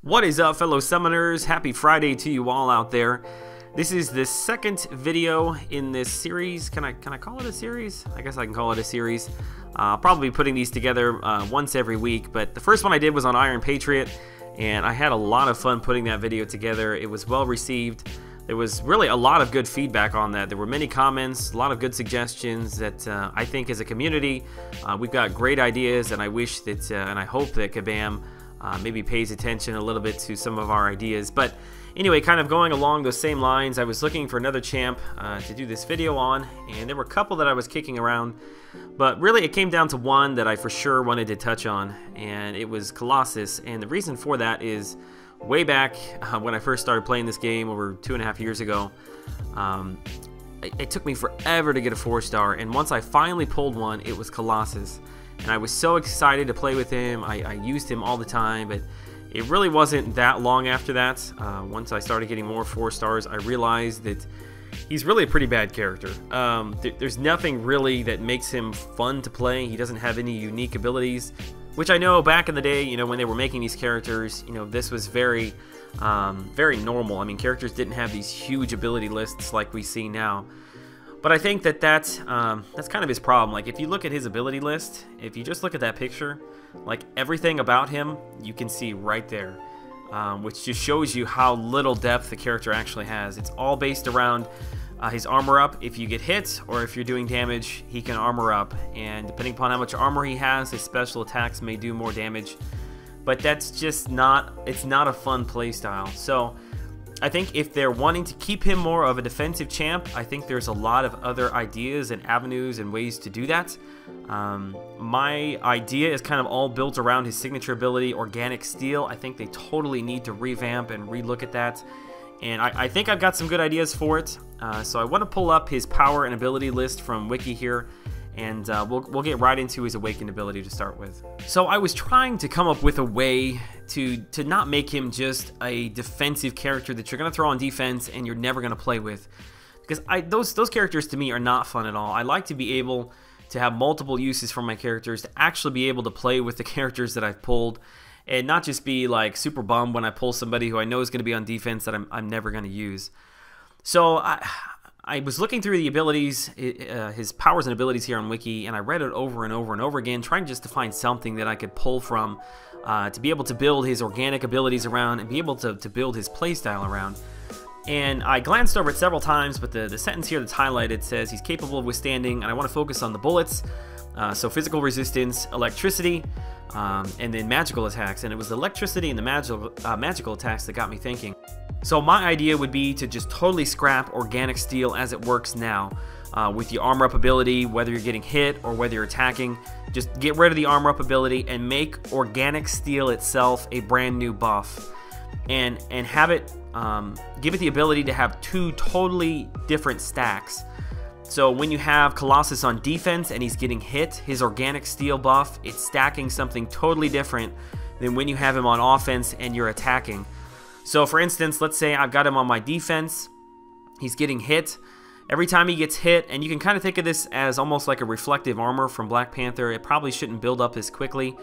What is up, fellow summoners? Happy Friday to you all out there. This is the second video in this series. Can I call it a series? I guess I can call it a series. I'll probably be putting these together once every week, but the first one I did was on Iron Patriot, and I had a lot of fun putting that video together. It was well received. There was really a lot of good feedback on that. There were many comments, a lot of good suggestions that I think as a community, we've got great ideas, and I wish that, and I hope that Kabam maybe pays attention a little bit to some of our ideas. But anyway, kind of going along those same lines, I was looking for another champ to do this video on, and there were a couple that I was kicking around, but really it came down to one that I for sure wanted to touch on, and it was Colossus. And the reason for that is way back when I first started playing this game over 2.5 years ago, it took me forever to get a 4-star, and once I finally pulled one, it was Colossus. And I was so excited to play with him. I used him all the time, but it really wasn't that long after that. Once I started getting more 4-stars, I realized that he's really a pretty bad character. There's nothing really that makes him fun to play. He doesn't have any unique abilities, which I know back in the day, you know, when they were making these characters, you know, this was very normal. I mean, characters didn't have these huge ability lists like we see now. But I think that that's kind of his problem. Like, if you look at his ability list, if you just look at that picture, like, everything about him you can see right there, which just shows you how little depth the character actually has. It's all based around his armor up. If you get hit or if you're doing damage, he can armor up, and depending upon how much armor he has, his special attacks may do more damage. But that's just not a fun playstyle. So I think if they're wanting to keep him more of a defensive champ, I think there's a lot of other ideas and avenues and ways to do that. My idea is kind of all built around his signature ability, Organic Steel. I think they totally need to revamp and relook at that. And I think I've got some good ideas for it. So I want to pull up his power and ability list from Wiki here, and we'll get right into his awakened ability to start with. So I was trying to come up with a way to not make him just a defensive character that you're going to throw on defense and you're never going to play with, because those characters to me are not fun at all. I like to be able to have multiple uses for my characters, to actually be able to play with the characters that I've pulled, and not just be like super bummed when I pull somebody who I know is going to be on defense that I'm never going to use. So I was looking through the abilities, his powers and abilities here on Wiki, and I read it over and over and over again, trying just to find something that I could pull from to be able to build his organic abilities around and be able to build his playstyle around. And I glanced over it several times, but the sentence here that's highlighted says he's capable of withstanding, and I want to focus on the bullets, so physical resistance, electricity, and then magical attacks. And it was the electricity and the magical attacks that got me thinking. So my idea would be to just totally scrap Organic Steel as it works now. With the armor up ability, whether you're getting hit or whether you're attacking, just get rid of the armor up ability and make Organic Steel itself a brand new buff. And have it, give it the ability to have 2 totally different stacks. So when you have Colossus on defense and he's getting hit, his Organic Steel buff, it's stacking something totally different than when you have him on offense and you're attacking. So for instance, let's say I've got him on my defense, he's getting hit. Every time he gets hit, and you can kind of think of this as almost like a reflective armor from Black Panther, it probably shouldn't build up as quickly,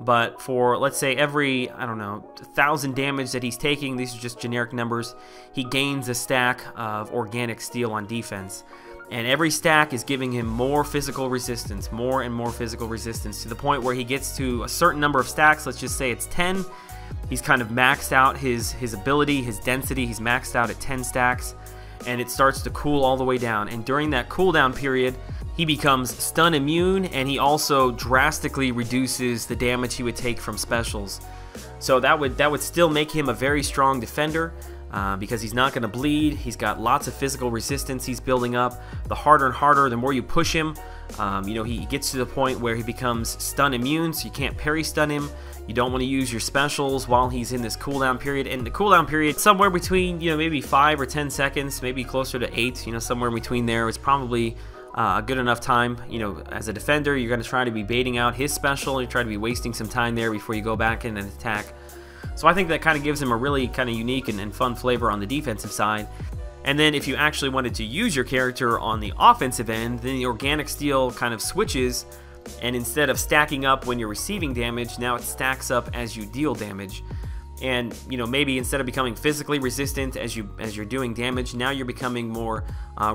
but for, let's say, every, I don't know, 1,000 damage that he's taking, these are just generic numbers, he gains a stack of Organic Steel on defense. And every stack is giving him more physical resistance, more and more physical resistance, to the point where he gets to a certain number of stacks, let's just say it's 10, he's kind of maxed out his ability, his density, he's maxed out at 10 stacks, and it starts to cool all the way down. And during that cooldown period, he becomes stun immune, and he also drastically reduces the damage he would take from specials. So that would still make him a very strong defender, because he's not going to bleed. He's got lots of physical resistance he's building up. The harder and harder, the more you push him, you know, he gets to the point where he becomes stun immune, so you can't parry stun him. You don't want to use your specials while he's in this cooldown period. And the cooldown period, somewhere between, you know, maybe 5 or 10 seconds, maybe closer to 8, you know, somewhere in between there. It's probably a good enough time. You know, as a defender, you're going to try to be baiting out his special. You try to be wasting some time there before you go back in and attack. So I think that kind of gives him a really kind of unique and fun flavor on the defensive side. And then if you actually wanted to use your character on the offensive end, then the Organic Steel kind of switches and instead of stacking up when you're receiving damage, now it stacks up as you deal damage. And maybe instead of becoming physically resistant as you're doing damage, now you're becoming more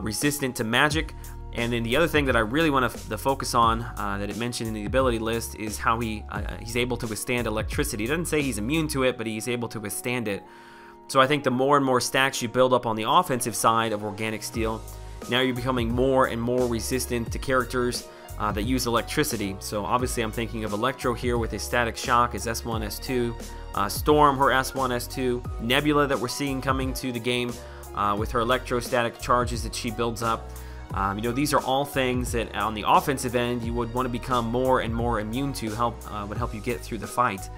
resistant to magic. And then the other thing that I really want to focus on that it mentioned in the ability list is how he's able to withstand electricity. It doesn't say he's immune to it, but he's able to withstand it. So I think the more and more stacks you build up on the offensive side of Organic Steel, now you're becoming more and more resistant to characters that use electricity. So obviously I'm thinking of Electro here with his Static Shock, his S1, S2, Storm, her S1, S2, Nebula that we're seeing coming to the game with her electrostatic charges that she builds up. These are all things that on the offensive end you would want to become more and more immune to, would help you get through the fight.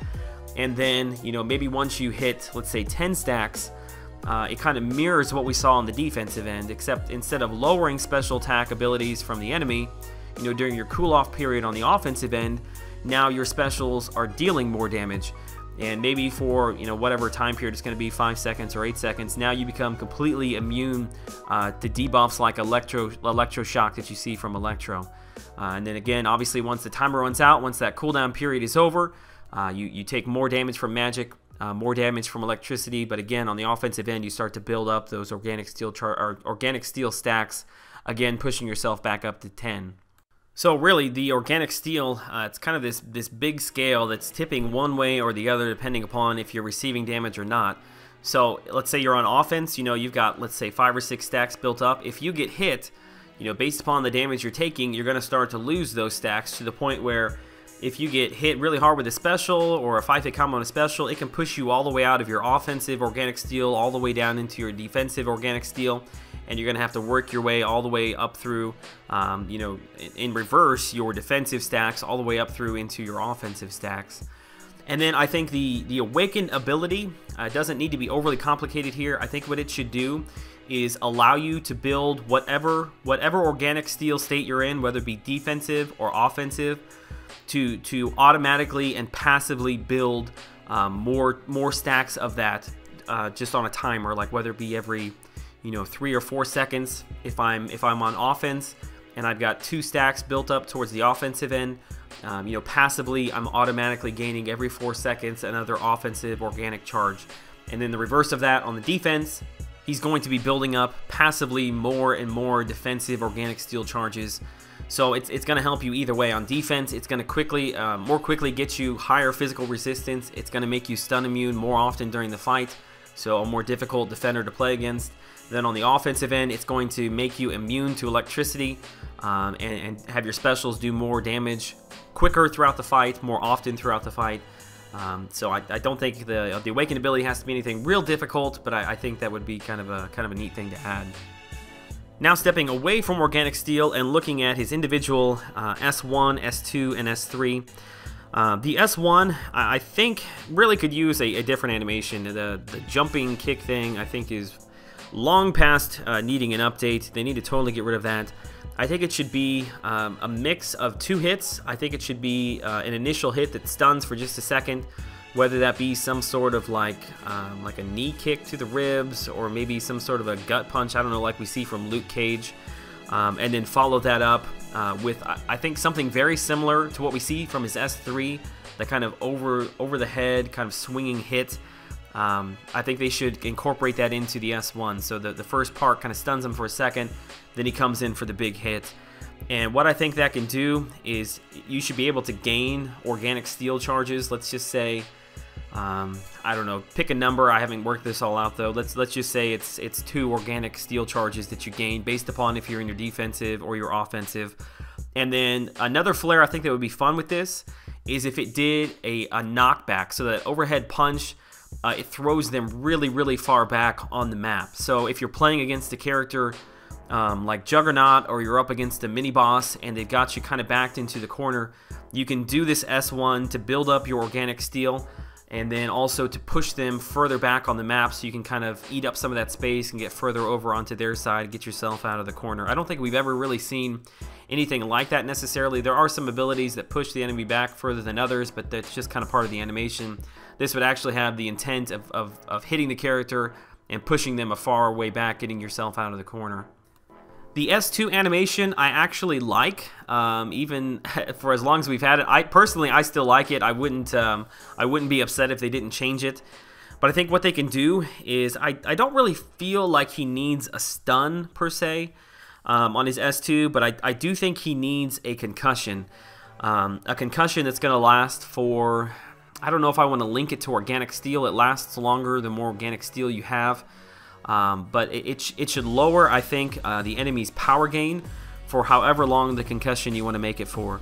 And then, maybe once you hit, let's say 10 stacks, it kind of mirrors what we saw on the defensive end, except instead of lowering special attack abilities from the enemy, during your cool-off period on the offensive end, now your specials are dealing more damage. And maybe for, whatever time period it's going to be, 5 seconds or 8 seconds, now you become completely immune to debuffs like Electro Shock that you see from Electro. And then again, obviously once the timer runs out, once that cooldown period is over, you take more damage from magic, more damage from electricity, but again, on the offensive end, you start to build up those Organic Steel stacks, again, pushing yourself back up to 10. So really, the Organic Steel, it's kind of this big scale that's tipping one way or the other depending upon if you're receiving damage or not. So let's say you're on offense, you've got, let's say, 5 or 6 stacks built up. If you get hit, based upon the damage you're taking, you're going to start to lose those stacks to the point where if you get hit really hard with a special or a 5-hit combo on a special, it can push you all the way out of your offensive Organic Steel all the way down into your defensive Organic Steel, and you're going to have to work your way all the way up through, in reverse, your defensive stacks all the way up through into your offensive stacks. And then I think the Awakened ability doesn't need to be overly complicated here. I think what it should do is allow you to build whatever Organic Steel state you're in, whether it be defensive or offensive, to automatically and passively build more stacks of that just on a timer, like whether it be every 3 or 4 seconds if I'm on offense and I've got 2 stacks built up towards the offensive end. Passively I'm automatically gaining every 4 seconds another offensive organic charge. And then the reverse of that on the defense, he's going to be building up passively more and more defensive Organic Steel charges. So it's going to help you either way. On defense, it's going to more quickly get you higher physical resistance. It's going to make you stun immune more often during the fight, so a more difficult defender to play against. Then on the offensive end, it's going to make you immune to electricity and have your specials do more damage quicker throughout the fight, more often throughout the fight. So I don't think the Awakened ability has to be anything real difficult, but I think that would be kind of a neat thing to add. Now stepping away from Organic Steel and looking at his individual S1, S2, and S3. The S1, I think, really could use a different animation. The jumping kick thing, I think, is long past needing an update. They need to totally get rid of that. I think it should be a mix of 2 hits. I think it should be an initial hit that stuns for just a second, whether that be some sort of like a knee kick to the ribs or maybe some sort of a gut punch, I don't know, like we see from Luke Cage, and then follow that up with, I think, something very similar to what we see from his S3, that kind of over the head kind of swinging hit. I think they should incorporate that into the S1, so the first part kind of stuns him for a second, then he comes in for the big hit. And what I think that can do is you should be able to gain Organic Steel charges. Let's just say, I don't know, pick a number. I haven't worked this all out though. Let's just say it's 2 Organic Steel charges that you gain based upon if you're in your defensive or your offensive. And then another flare I think that would be fun with this is if it did a knockback, so that overhead punch, it throws them really, really far back on the map. So if you're playing against a character like Juggernaut, or you're up against a mini-boss and they've got you kind of backed into the corner, you can do this S1 to build up your Organic Steel, and then also to push them further back on the map so you can kind of eat up some of that space and get further over onto their side, get yourself out of the corner. I don't think we've ever really seen anything like that necessarily. There are some abilities that push the enemy back further than others, but that's just kind of part of the animation. This would actually have the intent of hitting the character and pushing them a far way back, getting yourself out of the corner. The S2 animation I actually like, even for as long as we've had it. Personally, I still like it. I wouldn't be upset if they didn't change it. But I think what they can do is, I don't really feel like he needs a stun per se on his S2, but I do think he needs a concussion. A concussion that's going to last for, I don't know if I want to link it to organic steel. It lasts longer the more organic steel you have. But it should lower, I think, the enemy's power gain for however long the concussion you want to make it for.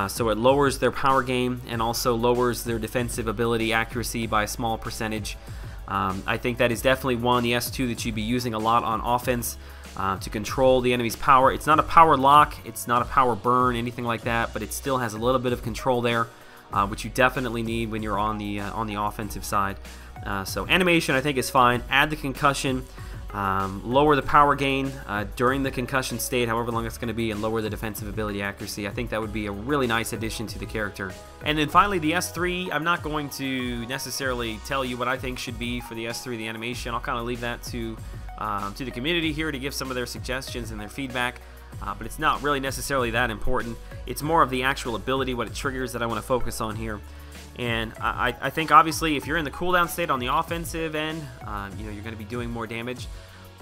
So it lowers their power gain and also lowers their defensive ability accuracy by a small percentage. I think that is definitely one, the S2, that you'd be using a lot on offense to control the enemy's power. It's not a power lock, it's not a power burn, anything like that, but it still has a little bit of control there, which you definitely need when you're on the offensive side. So animation, I think, is fine. Add the concussion. Lower the power gain during the concussion state, however long it's going to be, and lower the defensive ability accuracy. I think that would be a really nice addition to the character. And then finally, the S3. I'm not going to necessarily tell you what I think should be for the S3, the animation. I'll kind of leave that to the community here to give some of their suggestions and their feedback. But it's not really necessarily that important. It's more of the actual ability, what it triggers, that I want to focus on here. And I think, obviously, if you're in the cooldown state on the offensive end, you know, you're going to be doing more damage.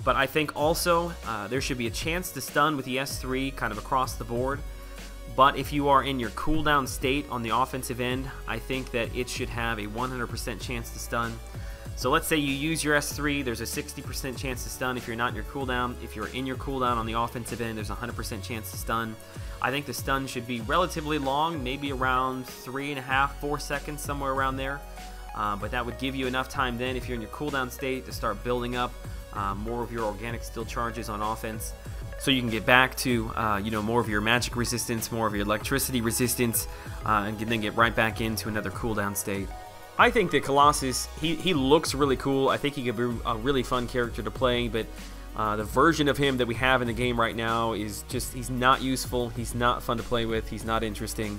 But I think also there should be a chance to stun with the S3 kind of across the board. But if you are in your cooldown state on the offensive end, I think that it should have a 100% chance to stun. So let's say you use your S3, there's a 60% chance to stun if you're not in your cooldown. If you're in your cooldown on the offensive end, there's a 100% chance to stun. I think the stun should be relatively long, maybe around 3.5, 4 seconds, somewhere around there. But that would give you enough time then, if you're in your cooldown state, to start building up more of your organic steel charges on offense. So you can get back to you know, more of your magic resistance, more of your electricity resistance, and then get right back into another cooldown state. I think that Colossus, he looks really cool. I think he could be a really fun character to play, but the version of him that we have in the game right now is just, he's not useful, he's not fun to play with, he's not interesting.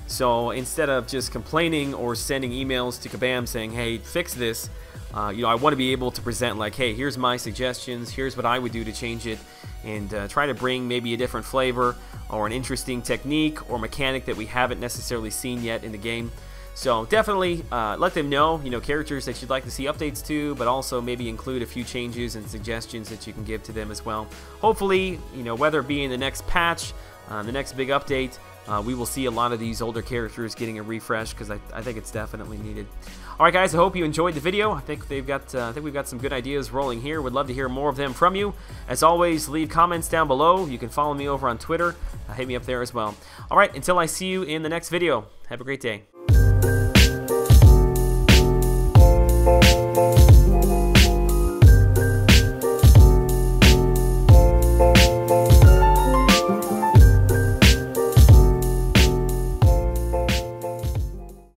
So instead of just complaining or sending emails to Kabam saying, hey, fix this, you know, I want to be able to present like, hey, here's my suggestions, here's what I would do to change it, and try to bring maybe a different flavor or an interesting technique or mechanic that we haven't necessarily seen yet in the game. So definitely let them know, you know, characters that you'd like to see updates to, but also maybe include a few changes and suggestions that you can give to them as well. Hopefully, you know, whether it be in the next patch, the next big update, we will see a lot of these older characters getting a refresh, because I think it's definitely needed. All right, guys, I hope you enjoyed the video. I think we've got some good ideas rolling here. Would love to hear more of them from you. As always, leave comments down below. You can follow me over on Twitter. Hit me up there as well. All right, until I see you in the next video, have a great day.